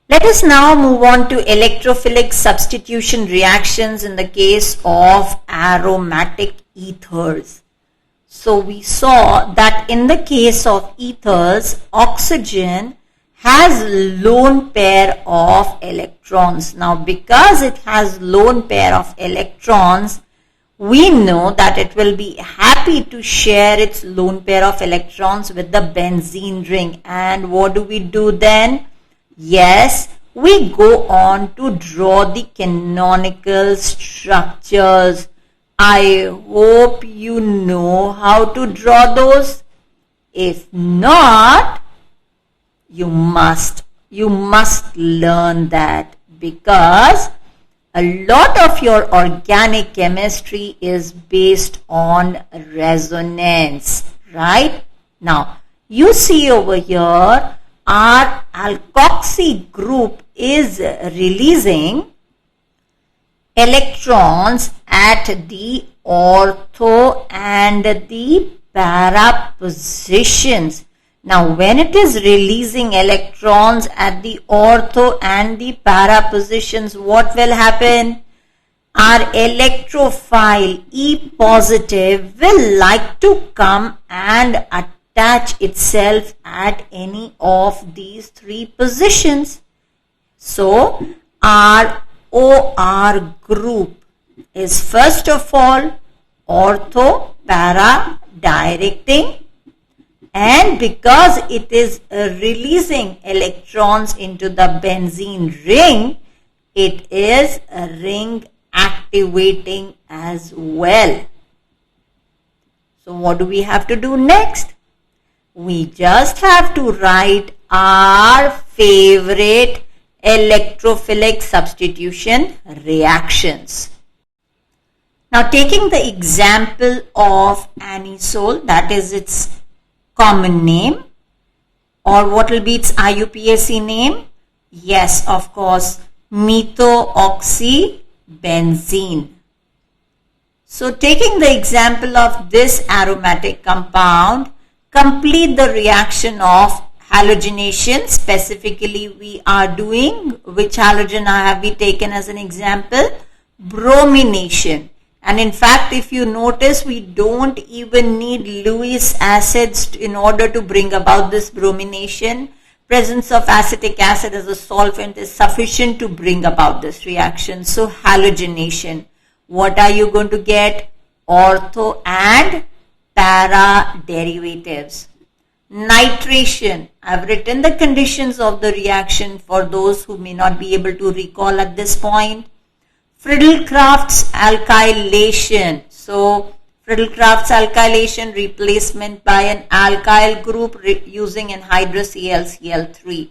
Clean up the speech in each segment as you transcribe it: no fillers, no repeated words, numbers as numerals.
Let us now move on to electrophilic substitution reactions in the case of aromatic ethers. So we saw that in the case of ethers, oxygen has lone pair of electrons. Now because it has lone pair of electrons, we know that it will be happy to share its lone pair of electrons with the benzene ring. And what do we do then? Yes, we go on to draw the canonical structures. I hope you know how to draw those. If not, you must learn that, because a lot of your organic chemistry is based on resonance, right? Now, you see over here, our alkoxy group is releasing electrons at the ortho and the para positions. Now, when it is releasing electrons at the ortho and the para positions, what will happen? Our electrophile E positive will like to come and attach itself at any of these three positions. So, our OR group is first of all ortho para directing, and because it is releasing electrons into the benzene ring, it is ring activating as well. So what do we have to do next? We just have to write our favorite electrophilic substitution reactions. Now, taking the example of anisole, that is its common name, or what will be its IUPAC name? Yes, of course, methoxybenzene. So, taking the example of this aromatic compound, complete the reaction of halogenation. Specifically, we are doing, which halogen have we taken as an example? Bromination. And in fact, if you notice, we don't even need Lewis acids in order to bring about this bromination. Presence of acetic acid as a solvent is sufficient to bring about this reaction. So, halogenation. What are you going to get? Ortho and para derivatives. Nitration. I've written the conditions of the reaction for those who may not be able to recall at this point. Friedel-Crafts alkylation. So, Friedel-Crafts alkylation, replacement by an alkyl group using anhydrous AlCl3.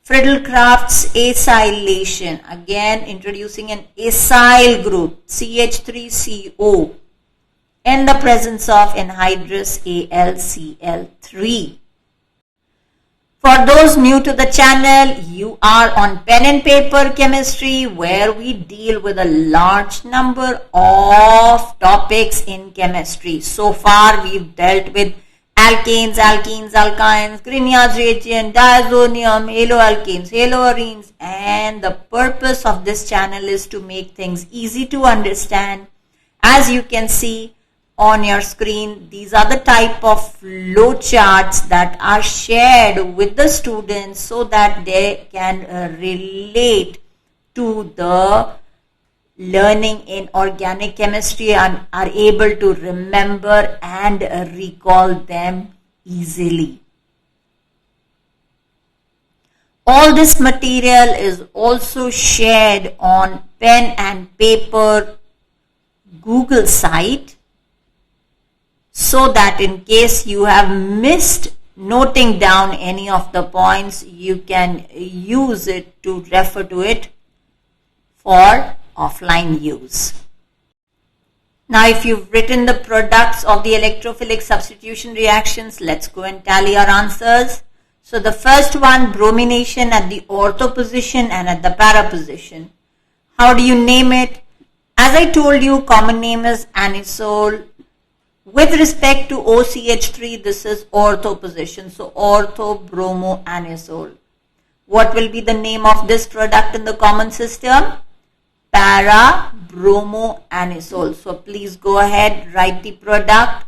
Friedel-Crafts acylation. Again, introducing an acyl group, CH3CO, in the presence of anhydrous AlCl3. For those new to the channel, you are on pen and paper chemistry, where we deal with a large number of topics in chemistry. So far, we've dealt with alkanes, alkenes, alkynes, Grignard's reagent, diazonium, haloalkanes, haloarenes, and the purpose of this channel is to make things easy to understand. As you can see on your screen, these are the type of flow charts that are shared with the students so that they can relate to the learning in organic chemistry and are able to remember and recall them easily. All this material is also shared on pen and paper Google site, so that in case you have missed noting down any of the points, you can use it to refer to it for offline use. Now, if you've written the products of the electrophilic substitution reactions, let's go and tally our answers. So the first one, bromination at the ortho position and at the para position. How do you name it? As I told you, common name is anisole. With respect to OCH3, this is ortho position. So ortho bromo anisole. What will be the name of this product in the common system? Para-bromoanisole. So please go ahead, write the product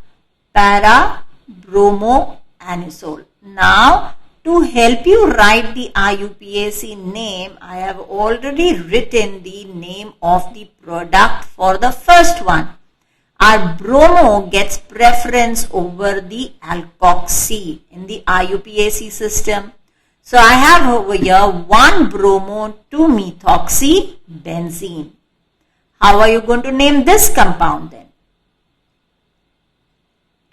para-bromoanisole. Now, to help you write the IUPAC name, I have already written the name of the product for the first one. Our bromo gets preference over the alkoxy in the IUPAC system. So I have over here 1 bromo 2 methoxy benzene. How are you going to name this compound then?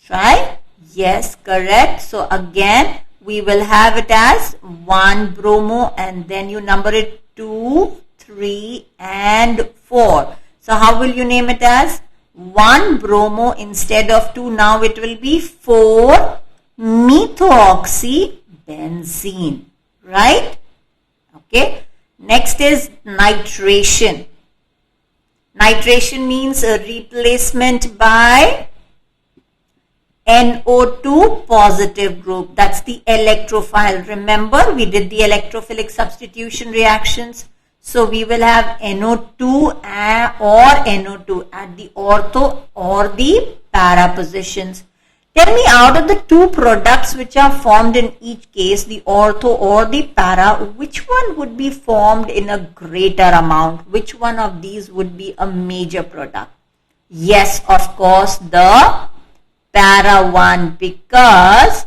Try? Yes, correct. So again, we will have it as 1 bromo and then you number it 2, 3 and 4. So how will you name it as? 1 bromo instead of 2. Now it will be 4 methoxy benzene, right? Okay. Next is nitration. Nitration means a replacement by NO2 positive group. That's the electrophile. Remember, we did the electrophilic substitution reactions. So we will have NO2 or NO2 at the ortho or the para positions. Tell me, out of the two products which are formed in each case, the ortho or the para, which one would be formed in a greater amount? Which one of these would be a major product? Yes, of course, the para one, because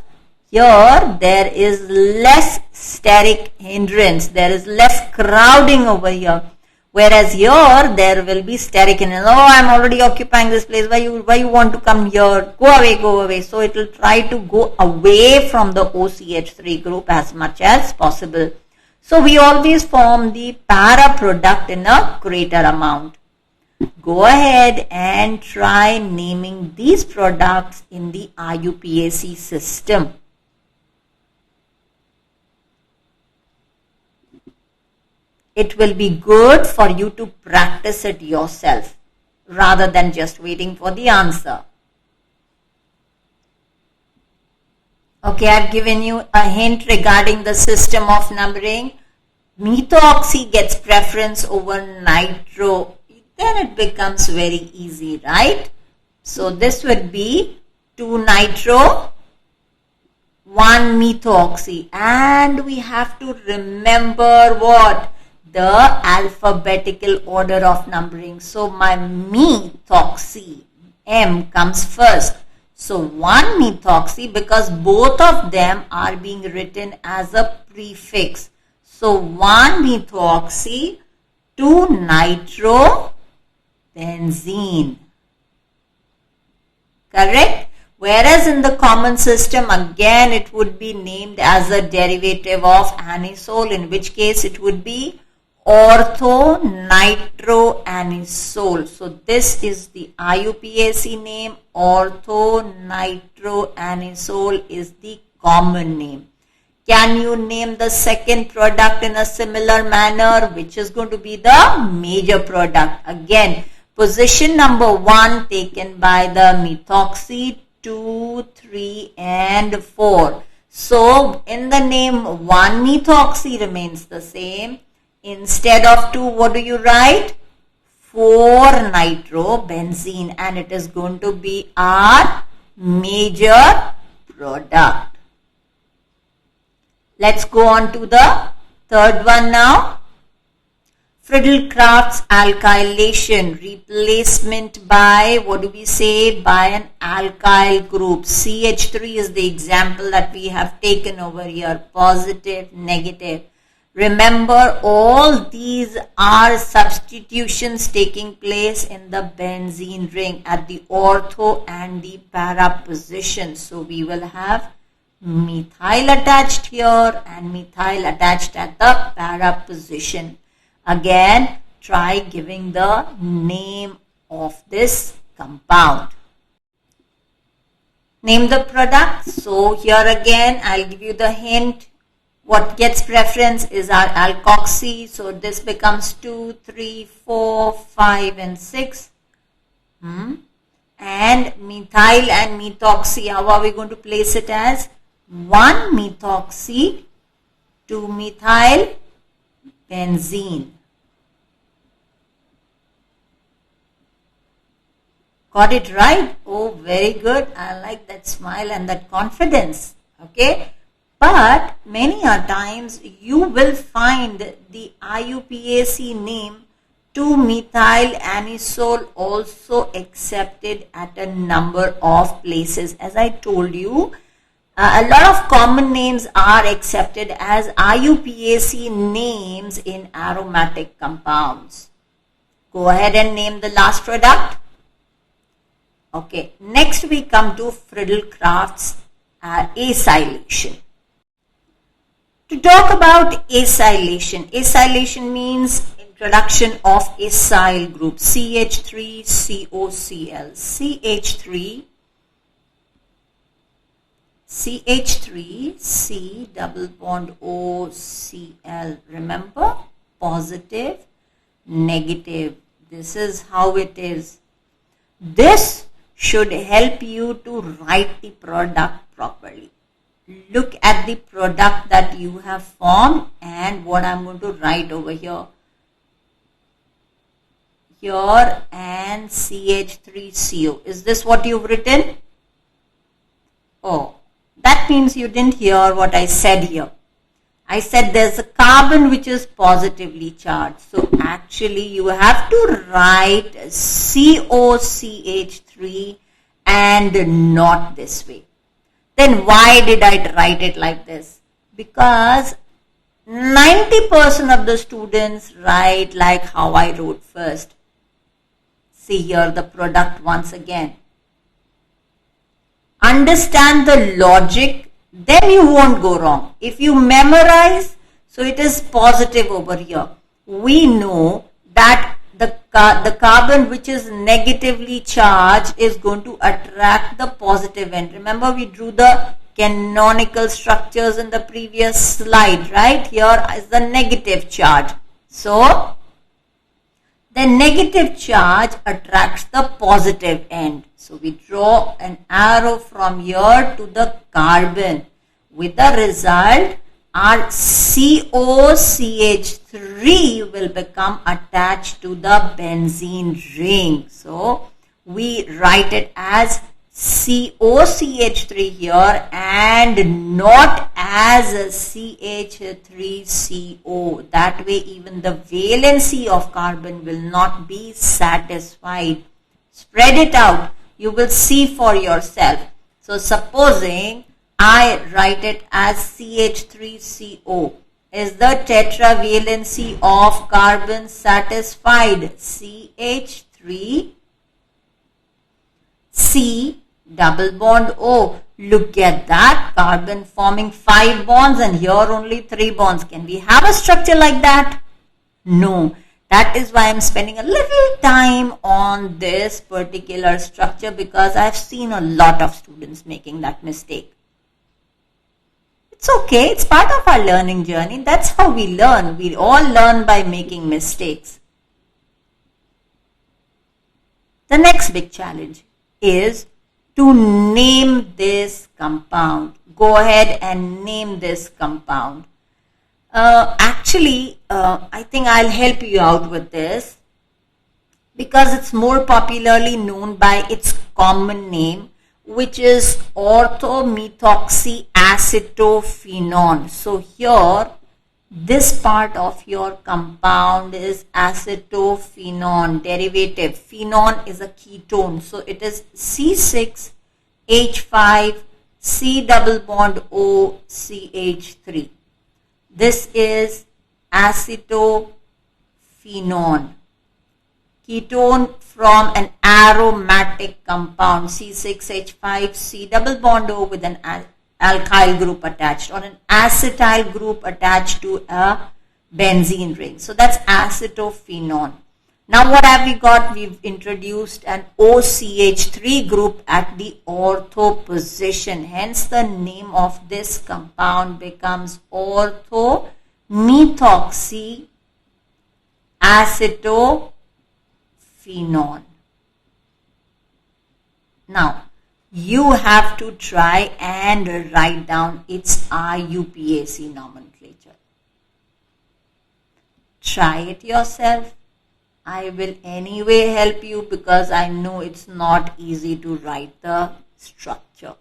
here there is less steric hindrance, there is less crowding over here, whereas here there will be steric hindrance. Oh, I am already occupying this place, why you want to come here? Go away. So it will try to go away from the OCH3 group as much as possible. So we always form the para product in a greater amount. Go ahead and try naming these products in the IUPAC system. It will be good for you to practice it yourself rather than just waiting for the answer. Okay, I've given you a hint regarding the system of numbering. Methoxy gets preference over nitro. Then it becomes very easy, right? So this would be 2 nitro, 1 methoxy. And we have to remember what? The alphabetical order of numbering. So my methoxy, M comes first. So 1 methoxy, because both of them are being written as a prefix. So 1 methoxy, 2 nitro, benzene. Correct? Whereas in the common system, again it would be named as a derivative of anisole, in which case it would be ortho-nitroanisole. So this is the IUPAC name. Ortho-nitroanisole is the common name. Can you name the second product in a similar manner, which is going to be the major product? Again, position number 1 taken by the methoxy, 2, 3 and 4. So in the name 1 methoxy remains the same. Instead of 2, what do you write? 4 nitrobenzene, and it is going to be our major product. Let's go on to the third one now. Friedel-Crafts alkylation, replacement by, what do we say, by an alkyl group. CH3 is the example that we have taken over here, positive, negative. Remember, all these are substitutions taking place in the benzene ring at the ortho and the para position. So we will have methyl attached here and methyl attached at the para position. Again, try giving the name of this compound. Name the product. So here again, I'll give you the hint. What gets preference is our alkoxy. So this becomes 2, 3, 4, 5 and 6. And methyl and methoxy, how are we going to place it as? 1 methoxy, 2-methyl benzene. Got it right? Oh, very good. I like that smile and that confidence. Okay. But many a times you will find the IUPAC name 2-methyl anisole also accepted at a number of places. As I told you, a lot of common names are accepted as IUPAC names in aromatic compounds. Go ahead and name the last product. Okay, next we come to Friedel-Crafts acylation. To talk about acylation, acylation means introduction of acyl group CH3COCl. CH3 C double bond OCl. Remember, positive, negative. This is how it is. This should help you to write the product properly. Look at the product that you have formed and what I'm going to write over here. Here and CH3CO. Is this what you've written? Oh, that means you didn't hear what I said here. I said there's a carbon which is positively charged. So actually you have to write COCH3 and not this way. Then why did I write it like this? Because 90% of the students write like how I wrote first. See here the product once again. Understand the logic, then you won't go wrong. If you memorize, so it is positive over here. We know that the carbon which is negatively charged is going to attract the positive end. Remember we drew the canonical structures in the previous slide, right? Here is the negative charge. So the negative charge attracts the positive end. So we draw an arrow from here to the carbon. With the result, our COCH3 will become attached to the benzene ring. So we write it as COCH3 here and not as CH3CO. That way even the valency of carbon will not be satisfied. Spread it out. You will see for yourself. So supposing I write it as CH3CO. Is the tetravalency of carbon satisfied? CH3 C double bond O. Look at that, carbon forming 5 bonds and here only 3 bonds. Can we have a structure like that? No. That is why I'm spending a little time on this particular structure, because I've seen a lot of students making that mistake. It's okay, it's part of our learning journey. That's how we learn. We all learn by making mistakes. The next big challenge is to name this compound. Go ahead and name this compound. I think I'll help you out with this because it's more popularly known by its common name, which is orthomethoxyacetophenone. So here, this part of your compound is acetophenone derivative. Phenone is a ketone. So it is C6H5 C double bond O CH3. This is acetophenone, ketone from an aromatic compound C6H5 C double bond O with an alkyl group attached, or an acetyl group attached to a benzene ring. So that's acetophenone. Now what have we got? We've introduced an OCH3 group at the ortho position. Hence the name of this compound becomes orthomethoxyacetophenone. Now you have to try and write down its IUPAC nomenclature. try it yourself. I will anyway help you because I know it's not easy to write the structure.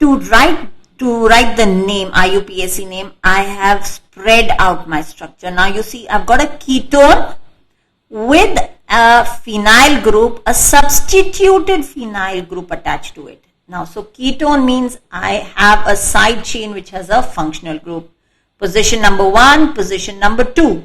To write the name, IUPAC name, I have spread out my structure. Now you see I've got a ketone with a phenyl group, a substituted phenyl group attached to it. Now, so ketone means I have a side chain which has a functional group. Position number 1, position number 2.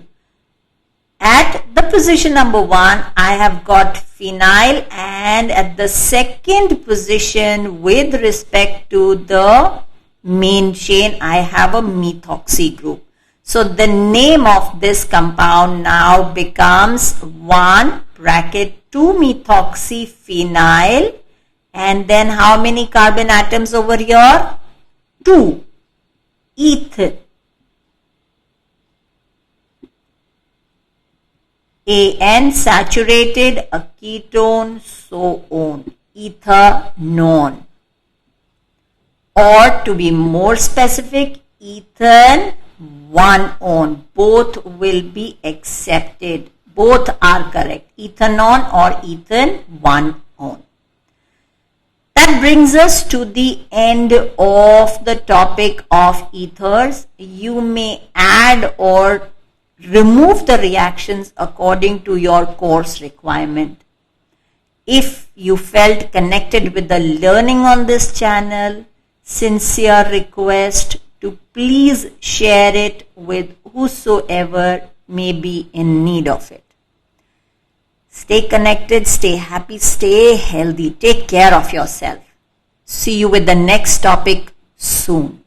At the position number 1, I have got phenyl, and at the second position with respect to the main chain, I have a methoxy group. So the name of this compound now becomes 1(2-methoxyphenyl, and then how many carbon atoms over here? 2. Ethyl. AN saturated, a ketone, so on. Ethanone. Or to be more specific, ethan 1-on. Both will be accepted. Both are correct. Ethanone or ethan 1-on. That brings us to the end of the topic of ethers. You may add or remove the reactions according to your course requirement. If you felt connected with the learning on this channel, sincere request to please share it with whosoever may be in need of it. Stay connected, stay happy, stay healthy. Take care of yourself. See you with the next topic soon.